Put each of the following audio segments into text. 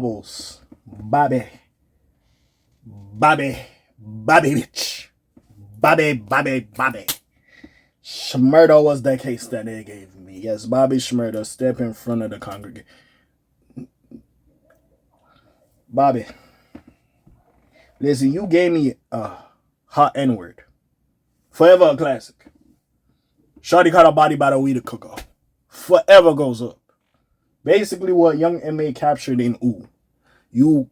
bubbles. Bobby, bitch. Bobby. Shmurda was the case that they gave me. Yes, Bobby Shmurda, step in front of the congregation. Bobby, listen, you gave me a hot N-word. Forever a classic. Shawty caught a body by the weed to cook off. Forever goes up. Basically what Young M.A. captured in Ooh. You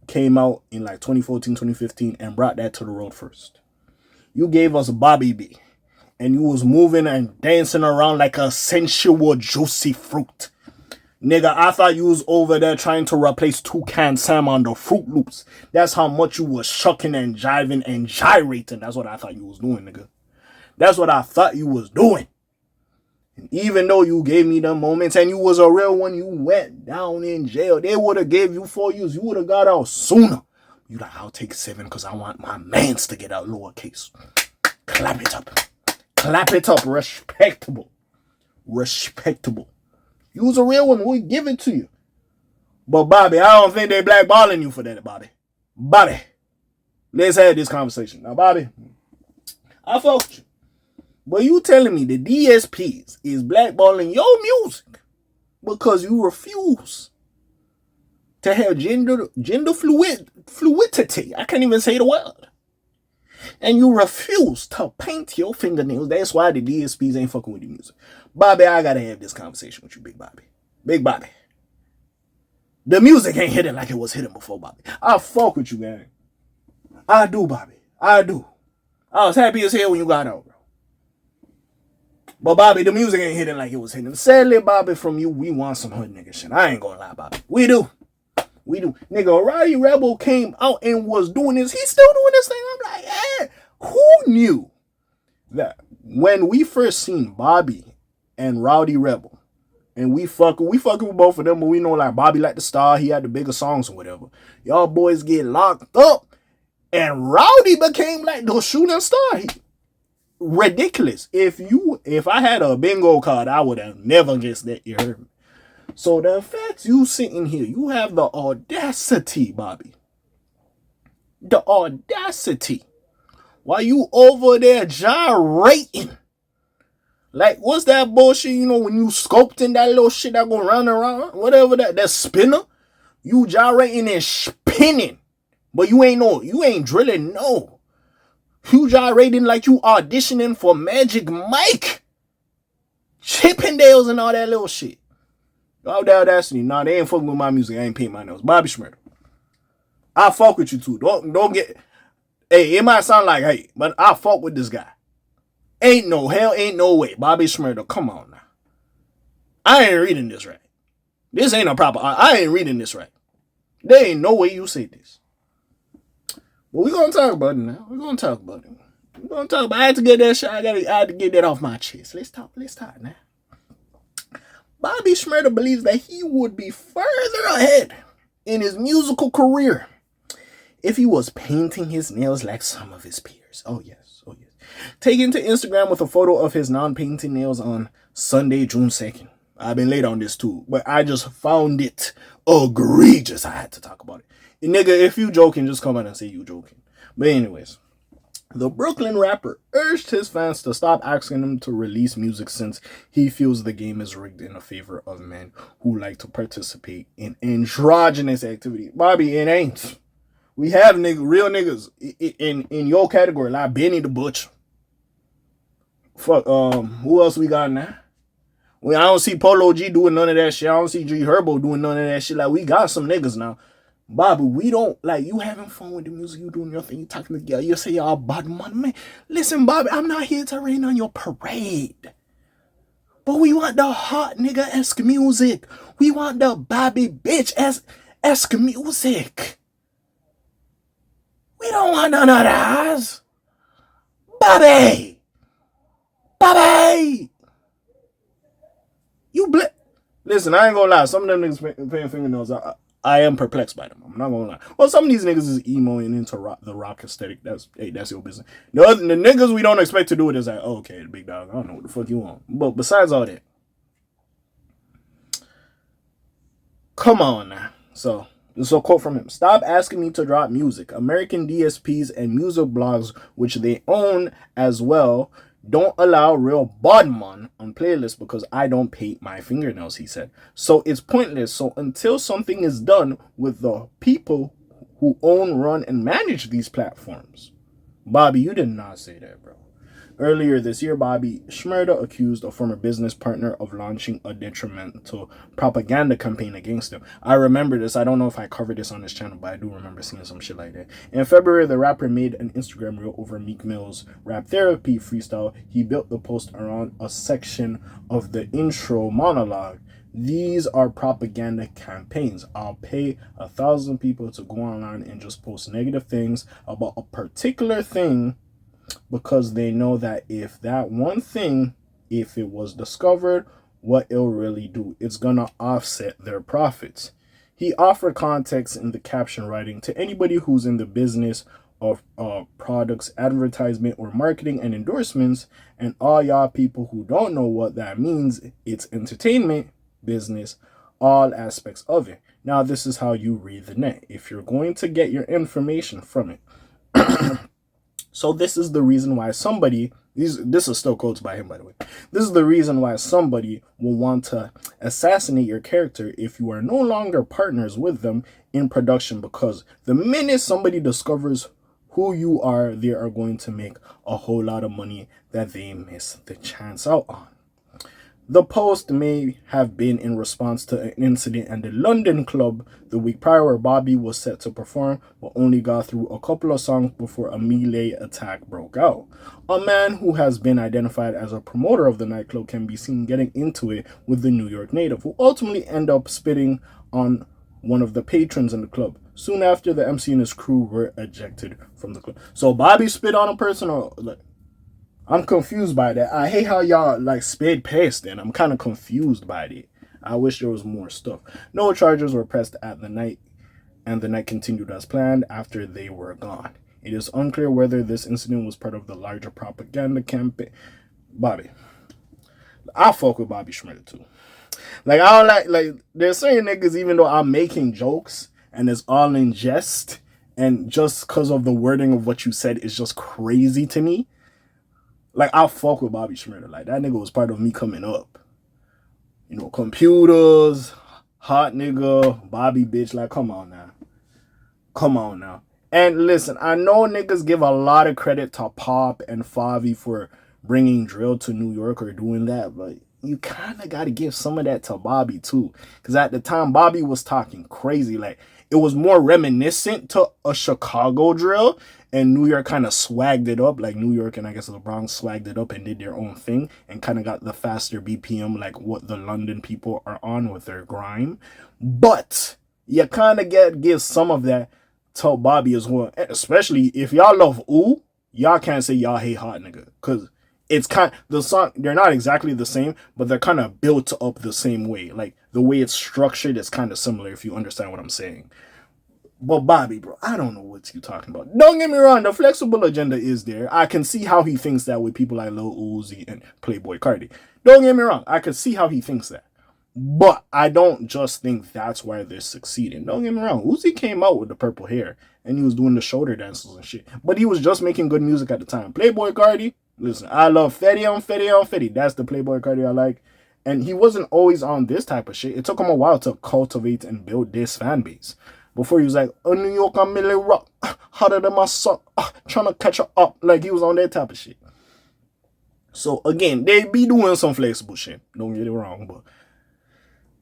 came out in like 2014, 2015 and brought that to the road first. You gave us Bobby B. And you was moving and dancing around like a sensual, juicy fruit. Nigga, I thought you was over there trying to replace Toucan Sam on the Fruit Loops. That's how much you was shucking and jiving and gyrating. That's what I thought you was doing, nigga. That's what I thought you was doing. And even though you gave me the moments and you was a real one, you went down in jail. They would have gave you 4 years. You would have got out sooner. You like, I'll take 7 because I want my mans to get out lowercase. Clap it up. Clap it up. Respectable. You was a real one. We give it to you. But Bobby, I don't think they blackballing you for that, Bobby. Let's have this conversation. Now, Bobby, I fuck with you. But you telling me the DSPS is blackballing your music because you refuse to have gender fluidity. I can't even say the word. And you refuse to paint your fingernails. That's why the DSPs ain't fucking with the music. Bobby, I gotta have this conversation with you, Big Bobby. Big Bobby. The music ain't hitting like it was hitting before, Bobby. I fuck with you, gang. I do, Bobby. I do. I was happy as hell when you got out, bro. But Bobby, the music ain't hitting like it was hitting. Sadly, Bobby, from you, we want some hood nigga shit. I ain't gonna lie, Bobby. We do. Nigga, Roddy Rebel came out and was doing this. He's still doing this thing. I'm like, who knew that when we first seen Bobby and Rowdy Rebel, and we fucking with both of them, but we know like Bobby like the star, he had the bigger songs or whatever. Y'all boys get locked up, and Rowdy became like the shooting star. Ridiculous. If I had a bingo card, I would have never guessed that. You heard me. So the fact you sitting here, you have the audacity, Bobby. The audacity. While you over there gyrating. Like, what's that bullshit, when you sculpting that little shit that go round and round? Whatever that spinner. You gyrating and spinning. But you ain't drilling, no. You gyrating like you auditioning for Magic Mike. Chippendales and all that little shit. All the audacity. Nah, they ain't fucking with my music. I ain't paint my nose. Bobby Shmurda. I fuck with you too. Don't get... Hey, it might sound like hate, but I fuck with this guy. Ain't no way. Bobby Shmurda, come on now. I ain't reading this right. This ain't a proper... I ain't reading this right. There ain't no way you say this. But we're going to talk about it now. I had to get that shit. I had to get that off my chest. Let's talk now. Bobby Shmurda believes that he would be further ahead in his musical career if he was painting his nails like some of his peers. Oh yes. Taken to Instagram with a photo of his non-painting nails on Sunday, June 2nd. I've been late on this too, but I just found it egregious. I had to talk about it. And nigga, if you joking, just come out and say you joking. But anyways, the Brooklyn rapper urged his fans to stop asking him to release music since he feels the game is rigged in favor of men who like to participate in androgynous activity. Bobby, it ain't. We have real niggas in your category, like Benny the Butcher. Fuck, who else we got now? I don't see Polo G doing none of that shit. I don't see G Herbo doing none of that shit. Like, we got some niggas now. Bobby, we don't, like, you having fun with the music, you doing your thing, you talking to the girl, you say y'all bad money, man. Listen, Bobby, I'm not here to rain on your parade. But we want the hot nigga-esque music. We want the Bobby bitch-esque music. We don't want none of that. Bobby! Listen, I ain't gonna lie, some of them niggas paying fingernails, I am perplexed by them. I'm not gonna lie. Well, some of these niggas is emo and into the rock aesthetic. That's your business. The niggas we don't expect to do it is like, oh, okay, the big dog. I don't know what the fuck you want. But besides all that, come on now. So this is a quote from him. Stop asking me to drop music. American DSPs and music blogs, which they own as well, don't allow real bodman on playlists because I don't paint my fingernails, he said. So it's pointless. So until something is done with the people who own, run, and manage these platforms. Bobby, you did not say that, bro. Earlier this year, Bobby Shmurda accused a former business partner of launching a detrimental propaganda campaign against him. I remember this. I don't know if I covered this on this channel, but I do remember seeing some shit like that. In February, the rapper made an Instagram reel over Meek Mill's Rap Therapy freestyle. He built the post around a section of the intro monologue. These are propaganda campaigns. I'll pay 1,000 people to go online and just post negative things about a particular thing because they know that if that one thing, if it was discovered, what it'll really do, it's gonna offset their profits. He offered context in the caption writing to anybody who's in the business of products, advertisement, or marketing and endorsements, and all y'all people who don't know what that means, it's entertainment business, all aspects of it. Now, this is how you read the net. If you're going to get your information from it. So this is the reason why somebody, this is still quotes by him, by the way. This is the reason why somebody will want to assassinate your character if you are no longer partners with them in production, because the minute somebody discovers who you are, they are going to make a whole lot of money that they miss the chance out on. The post may have been in response to an incident at the London club the week prior where Bobby was set to perform but only got through a couple of songs before a melee attack broke out. A man who has been identified as a promoter of the nightclub can be seen getting into it with the New York native, who ultimately end up spitting on one of the patrons in the club. Soon after, the MC and his crew were ejected from the club. So Bobby spit on a person, or like, I'm confused by that. I hate how y'all like sped past it. I'm kind of confused by it. I wish there was more stuff. No charges were pressed at the night, and the night continued as planned after they were gone. It is unclear whether this incident was part of the larger propaganda campaign. Bobby. I fuck with Bobby Shmurda too. Like, I don't like there's certain niggas, even though I'm making jokes and it's all in jest, and just because of the wording of what you said is just crazy to me. Like, I'll fuck with Bobby Shmurda. Like, that nigga was part of me coming up. You know, computers, hot nigga, Bobby bitch. Like, come on now. Come on now. And listen, I know niggas give a lot of credit to Pop and Favi for bringing drill to New York or doing that, but you kind of got to give some of that to Bobby too. Because at the time, Bobby was talking crazy. Like, it was more reminiscent to a Chicago drill, and New York kind of swagged it up. Like, New York and I guess the Bronx swagged it up and did their own thing and kind of got the faster BPM, like what the London people are on with their grime. But you kind of give some of that to Bobby as well. Especially if y'all love Ooh, y'all can't say y'all hate Hot Nigga. Because it's kind of, the song, they're not exactly the same, but they're kind of built up the same way. Like, the way it's structured is kind of similar, if you understand what I'm saying. But Bobby, bro, I don't know what you're talking about. Don't get me wrong, the flexible agenda is there. I can see how he thinks that with people like Lil Uzi and Playboy Cardi. Don't get me wrong, I can see how he thinks that. But I don't just think that's why they're succeeding. Don't get me wrong, Uzi came out with the purple hair and he was doing the shoulder dances and shit. But he was just making good music at the time. Playboy Cardi, listen, I love Fetty on Fetty on Fetty. That's the Playboy Cardi I like. And he wasn't always on this type of shit. It took him a while to cultivate and build this fan base. Before he was like, oh, New York, I'm Millie Rock, hotter than my son, trying to catch her up. Like, he was on that type of shit. So, again, they be doing some flexible shit. Don't get it wrong, but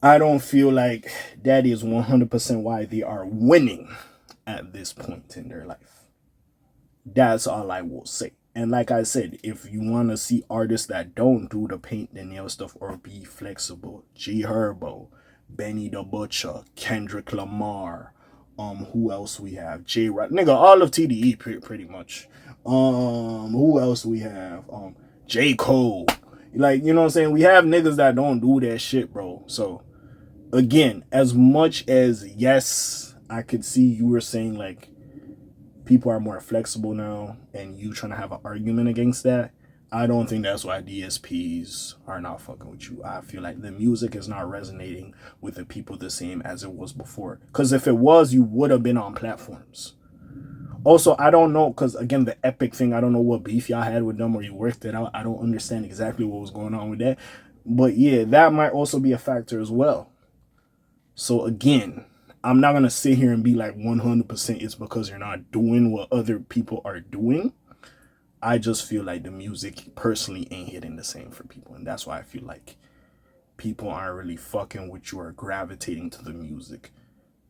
I don't feel like that is 100% why they are winning at this point in their life. That's all I will say. And like I said, if you want to see artists that don't do the paint the nail stuff or be flexible, G Herbo, Benny the Butcher, Kendrick Lamar, who else we have? J-Rock, nigga, all of TDE pretty much. Who else we have? J. Cole. Like, you know what I'm saying? We have niggas that don't do that shit, bro. So, again, as much as, yes, I could see you were saying, like, people are more flexible now, and you trying to have an argument against that, I don't think that's why DSPs are not fucking with you. I feel like the music is not resonating with the people the same as it was before. Because if it was, you would have been on platforms. Also, I don't know, because again, the Epic thing, I don't know what beef y'all had with them or you worked it out. I don't understand exactly what was going on with that. But yeah, that might also be a factor as well. So again, I'm not going to sit here and be like 100% it's because you're not doing what other people are doing. I just feel like the music personally ain't hitting the same for people. And that's why I feel like people aren't really fucking with you or gravitating to the music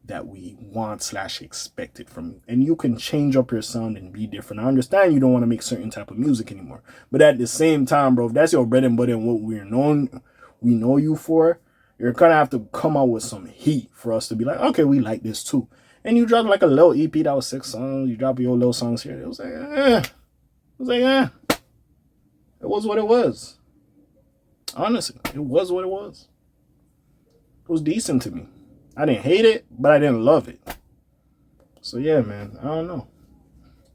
that we want / expected from you. And you can change up your sound and be different. I understand you don't want to make certain type of music anymore. But at the same time, bro, if that's your bread and butter and what we know you for, you're gonna have to come out with some heat for us to be like, okay, we like this too. And you drop like a little EP that was 6 songs. You drop your little songs here. It was like, it was what it was. Honestly, it was what it was. It was decent to me. I didn't hate it, but I didn't love it. So yeah, man, I don't know.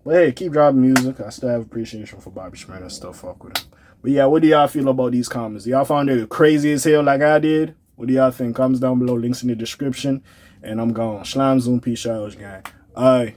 But hey, keep dropping music. I still have appreciation for Bobby Shmurda and stuff. Fuck with him. But yeah, what do y'all feel about these comments? Y'all found it crazy as hell like I did? What do y'all think? Comments down below. Links in the description. And I'm gone. Slime Zoom. Peace out, gang. Alright.